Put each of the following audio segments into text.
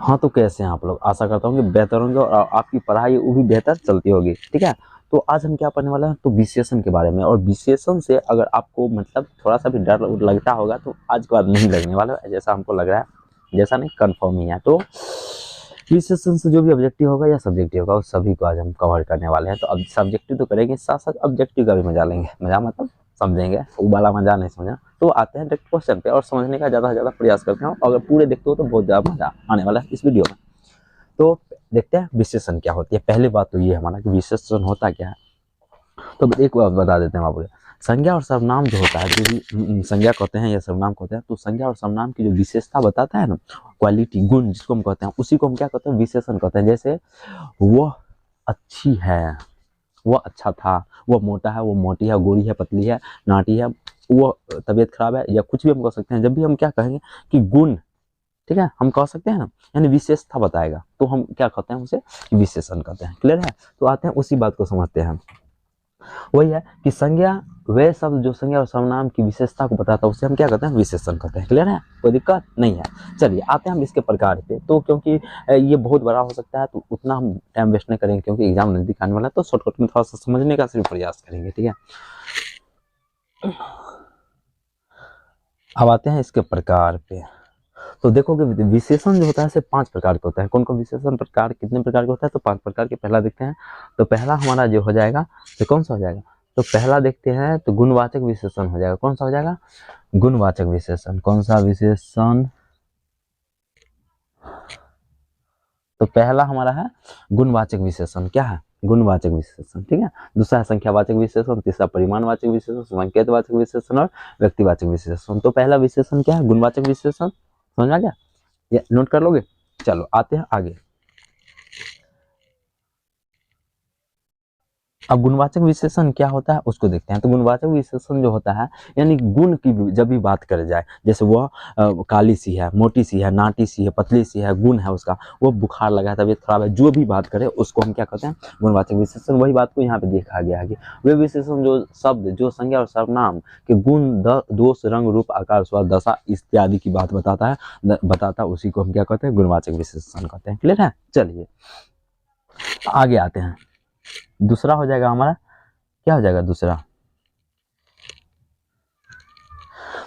हाँ तो कैसे हैं आप लोग? आशा करता हूँ कि बेहतर होंगे और आपकी पढ़ाई वो भी बेहतर चलती होगी। ठीक है, तो आज हम क्या पढ़ने वाले हैं, तो विशेषण के बारे में। और विशेषण से अगर आपको मतलब थोड़ा सा भी डर लगता होगा तो आज के बाद नहीं लगने वाला है, जैसा हमको लग रहा है, जैसा नहीं कंफर्म ही है। तो विशेषण से जो भी ऑब्जेक्टिव होगा या सब्जेक्टिव होगा उस सभी को आज हम कवर करने वाले हैं। तो अब सब्जेक्टिव तो करेंगे, साथ साथ ऑब्जेक्टिव का भी मजा लेंगे। मजा मतलब समझेंगे, वो वाला मजा नहीं समझा। तो आते हैं डायरेक्ट क्वेश्चन पे और समझने का ज़्यादा से ज़्यादा प्रयास करते हैं। अगर पूरे देखते हो तो बहुत ज़्यादा मजा आने वाला है इस वीडियो में। तो देखते हैं विशेषण क्या होती है। पहली बात तो ये है हमारा कि विशेषण होता क्या है। तो एक बात बता देते हैं आपको, संज्ञा और सर्वनाम जो होता है, जो भी संज्ञा कहते हैं या सर्वनाम कहते हैं, तो संज्ञा और सर्वनाम की जो विशेषता बताता है ना, क्वालिटी, गुण जिसको हम कहते हैं, उसी को हम क्या कहते हैं, विशेषण कहते हैं। जैसे वह अच्छी है, वह अच्छा था, वह मोटा है, वो मोटी है, गोरी है, पतली है, नाटी है, वो तबीयत खराब है, या कुछ भी हम कह सकते हैं। जब भी हम क्या कहेंगे कि गुण, ठीक है, हम कह सकते हैं ना, यानी विशेषता बताएगा, तो हम क्या कहते हैं, उसे विशेषण कहते हैं। क्लियर है? तो आते हैं उसी बात को समझते हैं। वही है कि संज्ञा, वे शब्द जो संज्ञा और सर्वनाम की विशेषता को बताता है उसे हम क्या कहते हैं, विशेषण कहते हैं। क्लियर है? कोई दिक्कत नहीं है। चलिए आते हैं हम इसके प्रकार पे। तो क्योंकि ये बहुत बड़ा हो सकता है तो उतना हम टाइम वेस्ट नहीं करेंगे, क्योंकि एग्जाम नजदीक आने वाला है, तो शॉर्टकट में थोड़ा सा समझने का सिर्फ प्रयास करेंगे। ठीक है, अब आते हैं इसके प्रकार पे। तो देखो कि विशेषण जो होता है सिर्फ 5 प्रकार के होता है। कौन कौन विशेषण प्रकार, कितने प्रकार के होता है, तो 5 प्रकार के। पहला देखते हैं, तो पहला हमारा जो हो जाएगा, तो कौन सा हो जाएगा, तो पहला देखते हैं तो गुणवाचक विशेषण हो जाएगा। कौन सा हो जाएगा, गुणवाचक विशेषण। कौन सा विशेषण, तो पहला हमारा है गुणवाचक विशेषण। क्या है, गुणवाचक विशेषण। ठीक है, दूसरा है संख्यावाचक विशेषण, तीसरा परिमाणवाचक विशेषण, संकेतवाचक विशेषण और व्यक्तिवाचक विशेषण। तो पहला विशेषण क्या है, गुणवाचक विशेषण। समझ आ गया, ये नोट कर लोगे। चलो आते हैं आगे। अब गुणवाचक विशेषण क्या होता है उसको देखते हैं। तो गुणवाचक विशेषण जो होता है, यानी गुण की जब भी बात करे जाए, जैसे वह काली सी है, मोटी सी है, नाटी सी है, पतली सी है, गुण है उसका, वो बुखार लगा है, तबीयत खराब है, जो भी बात करे उसको हम क्या कहते हैं, गुणवाचक विशेषण। वही बात को यहाँ पे देखा गया है कि वे विशेषण जो शब्द, जो संज्ञा और सर्वनाम के गुण, दोष, रंग, रूप, आकार, स्वाद, दशा इत्यादि की बात बताता उसी को हम क्या कहते हैं, गुणवाचक विशेषण कहते हैं। क्लियर है? चलिए आगे आते हैं। दूसरा हो जाएगा हमारा, क्या हो जाएगा दूसरा,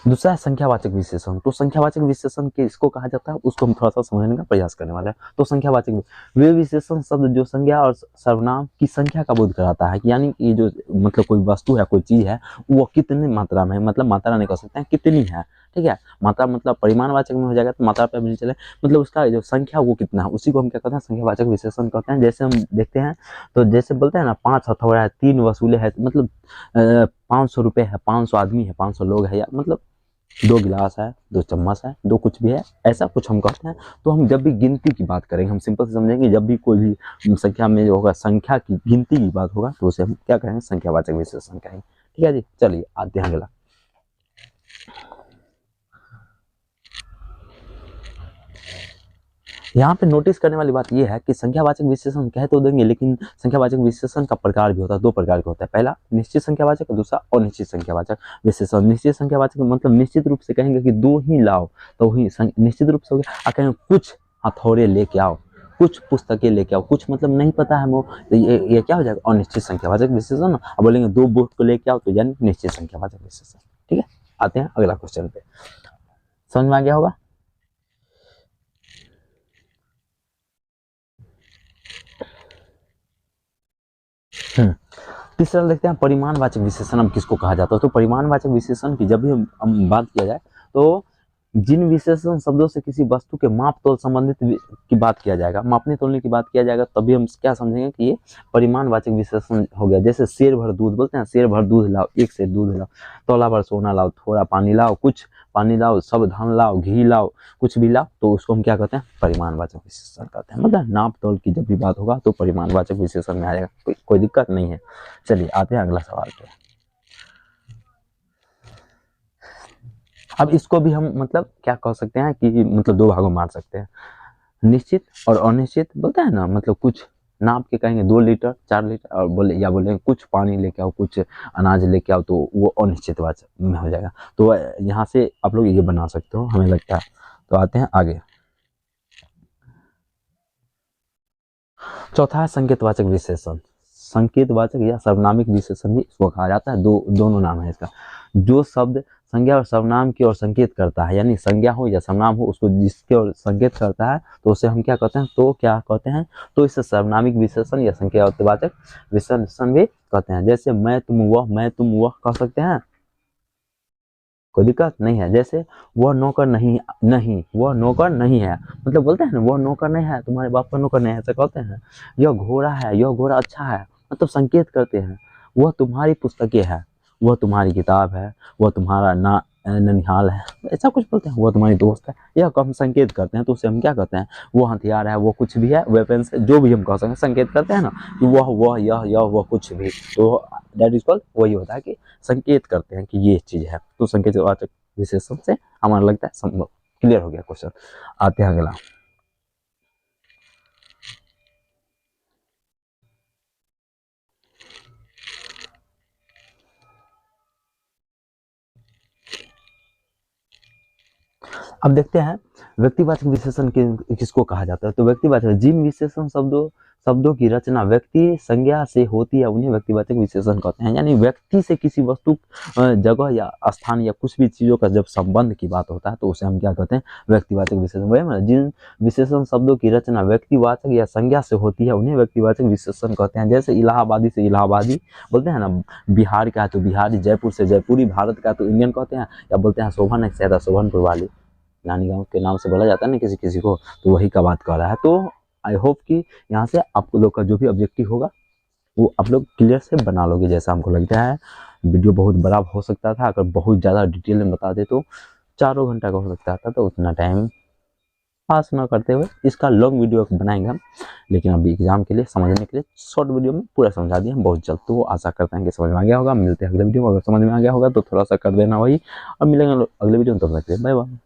दूसरा है संख्यावाचक विशेषण। तो संख्यावाचक विशेषण के इसको कहा जाता है, उसको हम थोड़ा सा समझने का प्रयास करने वाले हैं। तो संख्यावाचक वे विशेषण शब्द जो संज्ञा और सर्वनाम की संख्या का बोध कराता है, यानी कि जो मतलब कोई वस्तु है, कोई चीज है, वो कितनी मात्रा में है, मतलब मात्रा नहीं कह सकते हैं, कितनी है। ठीक है, मात्रा मतलब परिमाणवाचक में हो जाएगा, तो मात्रा पे भी चले, मतलब उसका जो संख्या वो कितना है, उसी को हम क्या कहते हैं, संख्यावाचक विशेषण कहते हैं। जैसे हम देखते हैं, तो जैसे बोलते हैं ना, 5 हथौड़ा है, 3 वसूले है, मतलब 500 रुपये है, 500 आदमी है, 500 लोग है, या मतलब 2 गिलास है, 2 चम्मच है, 2 कुछ भी है, ऐसा कुछ हम कहते हैं। तो हम जब भी गिनती की बात करेंगे, हम सिंपल से समझेंगे, जब भी कोई भी संख्या में जो होगा, संख्या की गिनती की बात होगा, तो उसे हम क्या कहेंगे, संख्यावाचक विशेषण कहेंगे। ठीक है जी, चलिए आते हैं अगला। यहाँ पे नोटिस करने वाली बात यह है कि संख्यावाचक विशेषण कह तो देंगे, लेकिन संख्यावाचक विशेषण का प्रकार भी होता है, 2 प्रकार का होता है। पहला निश्चित संख्यावाचक, दूसरा अनिश्चित संख्यावाचक विशेषण। निश्चित संख्यावाचक मतलब निश्चित रूप से कहेंगे कि 2 ही लाओ, तो ही निश्चित रूप से हो गया। कहेंगे कुछ हथौड़े लेके आओ, कुछ पुस्तकें लेके आओ, कुछ मतलब नहीं पता है वो, तो ये क्या हो जाएगा, अनिश्चित संख्यावाचक विशेषण। अब बोलेंगे 2 बुक को लेके आओ, तो यानी निश्चित संख्यावाचक विशेषण। ठीक है, आते हैं अगला क्वेश्चन पे। समझ में आ गया होगा। तीसरा देखते हैं परिमाणवाचक विशेषण हम किसको कहा जाता है। तो परिमाणवाचक विशेषण की जब भी हम बात किया जाए, तो जिन विशेषण शब्दों से किसी वस्तु के माप तोल संबंधित की बात किया जाएगा, मापने तोलने की बात किया जाएगा, तभी हम क्या समझेंगे कि ये परिमाणवाचक विशेषण हो गया। जैसे शेर भर दूध बोलते हैं, शेर भर दूध लाओ, 1 सेर दूध लाओ, तोला भर सोना लाओ, थोड़ा पानी लाओ, कुछ पानी लाओ, सब धान लाओ, घी लाओ, कुछ भी लाओ, तो उसको हम क्या कहते हैं, परिमाणवाचक विशेषण कहते हैं। मतलब नाप तोल की जब भी बात होगा तो परिमाणवाचक विशेषण में आ जाएगा, कोई दिक्कत नहीं है। चलिए आते हैं अगला सवाल पे। अब इसको भी हम मतलब क्या कह सकते हैं कि मतलब 2 भागों में मार सकते हैं, निश्चित और अनिश्चित। बोलता है ना, मतलब कुछ नाप के कहेंगे 2 लीटर 4 लीटर, और बोले कुछ पानी लेके आओ, कुछ अनाज लेके आओ, तो वो अनिश्चित वाचक में हो जाएगा। तो यहाँ से आप लोग ये बना सकते हो, हमें लगता है। तो आते हैं आगे। चौथा है संकेतवाचक विशेषण। संकेतवाचक या सर्वनामिक विशेषण भी इसको कहा जाता है। दोनों नाम है इसका। जो शब्द संज्ञा और सर्वनाम की ओर संकेत करता है, यानी संज्ञा हो या सर्वनाम हो, उसको जिसके ओर संकेत करता है तो उसे हम क्या कहते हैं, तो इसे सर्वनामिक विशेषण या संकेतवाचक विशेषण भी कहते हैं। जैसे मैं तुम वह कह सकते हैं, कोई दिक्कत नहीं है। जैसे वह नौकर वह नौकर नहीं है, मतलब बोलते हैं ना वह नौकर नहीं है, तुम्हारे बाप का नौकर नहीं है, ऐसा कहते हैं। यह घोड़ा है, यह घोड़ा अच्छा है, मतलब संकेत करते हैं। वह तुम्हारी पुस्तकें है, वह तुम्हारी किताब है, वह तुम्हारा ननिहाल है, ऐसा कुछ बोलते हैं। वह तुम्हारी दोस्त है, यह हम संकेत करते हैं, तो उसे हम क्या कहते हैं, वो हथियार है, वो कुछ भी है, वेपन्स है, जो भी हम कह सकते हैं, संकेत करते हैं ना कि वह यह वह कुछ भी, तो दैट इज कॉल्ड, वही होता है कि संकेत करते हैं कि ये चीज है। तो संकेतवाचक विशेषण से हमारा लगता है संभव। क्लियर हो गया क्वेश्चन। आते हैं अगला। अब देखते हैं व्यक्तिवाचक विशेषण किसको कहा जाता है। तो व्यक्तिवाचक जिन विशेषण शब्दों की रचना व्यक्ति संज्ञा से होती है उन्हें व्यक्तिवाचक विशेषण कहते हैं। यानी व्यक्ति से किसी वस्तु, जगह या स्थान या कुछ भी चीजों का जब संबंध की बात होता है तो उसे हम क्या कहते हैं, व्यक्तिवाचक विशेषण। वही जिन विशेषण शब्दों की रचना व्यक्तिवाचक या संज्ञा से होती है उन्हें व्यक्तिवाचक विशेषण कहते हैं। जैसे इलाहाबादी से इलाहाबादी बोलते हैं ना, बिहार का है तो बिहारी, जयपुर से जयपुरी, भारत का तो इंडियन कहते हैं, या बोलते हैं शोभन है ज्यादा शोभनपुर वाली, नानी गांव के नाम से बोला जाता है ना किसी किसी को, तो वही का बात कर रहा है। तो आई होप कि यहाँ से आप लोग का जो भी ऑब्जेक्टिव होगा वो आप लोग क्लियर से बना लोगे जैसा हमको लगता है। वीडियो बहुत बड़ा हो सकता था, अगर बहुत ज़्यादा डिटेल में बता दे तो 4 घंटा का हो सकता था, तो उतना टाइम पास ना करते हुए इसका लॉन्ग वीडियो बनाएंगे हम। लेकिन अभी एग्जाम के लिए समझने के लिए शॉर्ट वीडियो में पूरा समझा दिए हम बहुत जल्द। तो आशा करते हैं कि समझ में आ गया होगा। मिलते हैं अगले वीडियो में, अगर समझ में आ गया होगा तो थोड़ा सा कर देना वही, और मिलेंगे अगले वीडियो में। तब तक बाय बाय।